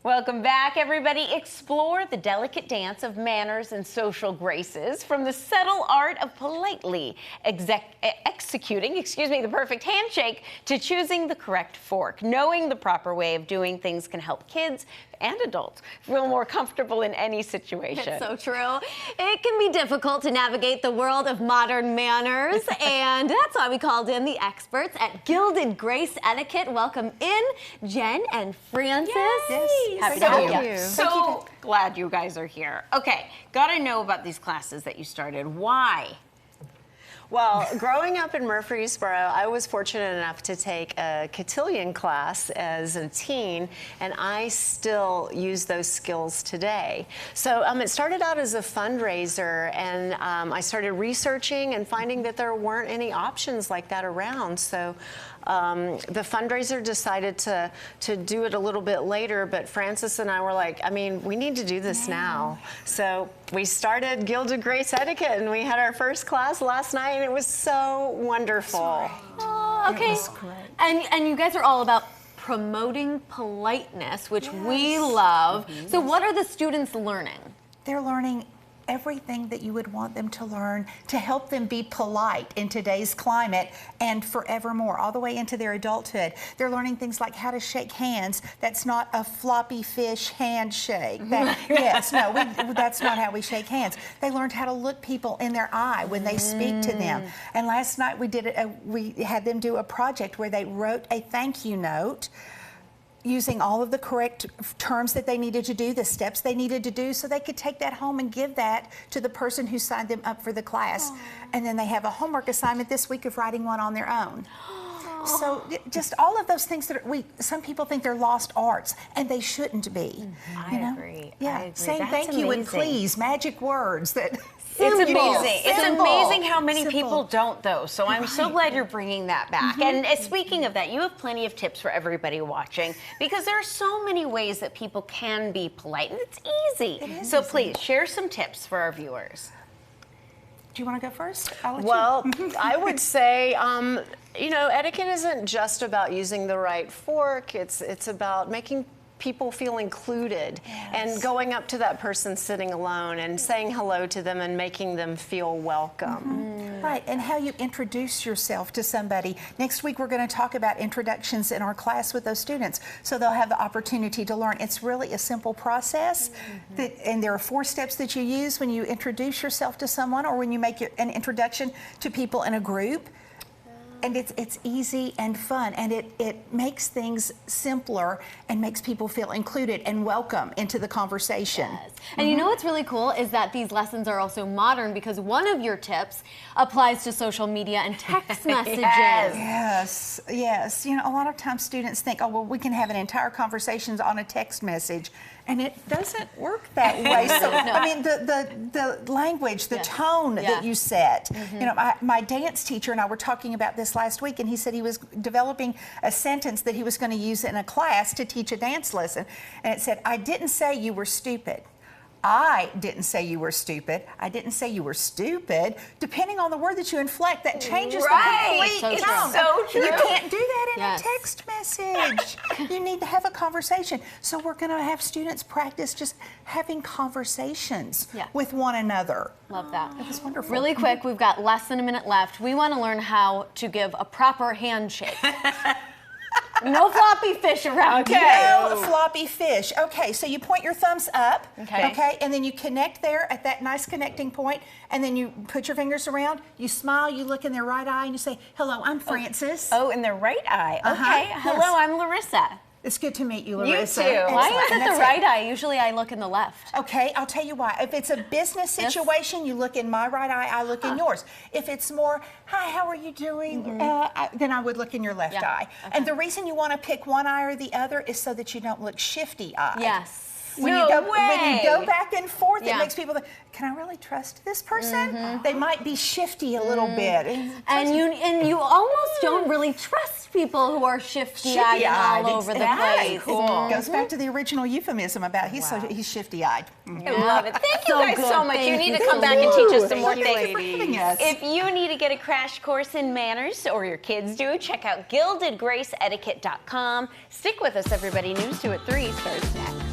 Welcome back, everybody. Explore the delicate dance of manners and social graces, from the subtle art of politely executing the perfect handshake to choosing the correct fork. Knowing the proper way of doing things can help kids and adults feel more comfortable in any situation. It's so true. It can be difficult to navigate the world of modern manners, and that's why we called in the experts at Gilded Grace Etiquette. Welcome in Jen and Francis. Yes. Happy to have you. So glad you guys are here. Okay, gotta know about these classes that you started. Why? Well, growing up in Murfreesboro, I was fortunate enough to take a cotillion class as a teen, and I still use those skills today. So it started out as a fundraiser, and I started researching and finding that there weren't any options like that around. So the fundraiser decided to do it a little bit later, but Francis and I were like, I mean, we need to do this now. So we started Gilded Grace Etiquette, and we had our first class last night, and it was so wonderful. Oh, okay. It was great. And you guys are all about promoting politeness, which we love. So what are the students learning? They're learning everything that you would want them to learn to help them be polite in today's climate and forevermore, all the way into their adulthood. They're learning things like how to shake hands. That's not a floppy fish handshake. That's not how we shake hands. They learned how to look people in their eye when they speak to them. And last night we had them do a project where they wrote a thank you note using all of the correct terms that they needed to do, the steps they needed to do, so they could take that home and give that to the person who signed them up for the class. And then they have a homework assignment this week of writing one on their own. So just all of those things that some people think they're lost arts, and they shouldn't be. I agree. Yeah, I agree. saying That's thank you and amazing. please, magic words that. It's amazing. It's Simple. amazing how many Simple. people don't, though. So I'm so glad you're bringing that back. And speaking of that, you have plenty of tips for everybody watching, because there are so many ways that people can be polite, and it's easy. So please share some tips for our viewers. Do you want to go first? I'll let Well, you. I would say, you know, etiquette isn't just about using the right fork. It's about making people feel included, and going up to that person sitting alone and saying hello to them and making them feel welcome. Right, and how you introduce yourself to somebody. Next week we're going to talk about introductions in our class with those students, so they'll have the opportunity to learn. It's really a simple process, and there are 4 steps that you use when you introduce yourself to someone, or when you make an introduction to people in a group. And it's easy and fun, and it makes things simpler and makes people feel included and welcome into the conversation. Yes. And you know what's really cool is that these lessons are also modern, because one of your tips applies to social media and text messages. Yes, yes. You know, a lot of times students think, oh, well, we can have an entire conversation on a text message, and it doesn't work that way. So, I mean, the language, the tone that you set. You know, my dance teacher and I were talking about this last week, and he said he was developing a sentence that he was going to use in a class to teach a dance lesson. And it said, I didn't say you were stupid. I didn't say you were stupid. I didn't say you were stupid. Depending on the word that you inflect, that changes the complete So true. tone. So true. You can't do that in Yes. a text message. You need to have a conversation. So we're going to have students practice just having conversations with one another. Love that. It was wonderful. Really quick, we've got less than a minute left. We want to learn how to give a proper handshake. No floppy fish around here. No floppy fish. Okay, so you point your thumbs up. Okay. And then you connect there at that nice connecting point, and then you put your fingers around, you smile, you look in their right eye, and you say, hello, I'm Francis. Oh, in their right eye. Okay. Hello, Yes. I'm Larissa. It's good to meet you, You Larissa. too. Excellent. Why is And it that's the right eye? Usually I look in the left. Okay, I'll tell you why. If it's a business situation, you look in my right eye, I look in yours. If it's more, hi, how are you doing? Then I would look in your left eye. And the reason you want to pick one eye or the other is so that you don't look shifty-eyed. Yes. When No you go, way. When you go back and forth, Yeah. it makes people think, can I really trust this person? They might be shifty a little bit. And you almost don't really trust people who are shifty-eyed and all over the place. Cool. It goes back to the original euphemism about he's shifty-eyed. I love it. Thank you So guys good. so much. Thank You need you to come so back and much. teach us some Thank more you, things. ladies. Yes. If you need to get a crash course in manners, or your kids do, check out GildedGraceEtiquette.com. Stick with us, everybody. News 2 at 3 starts next.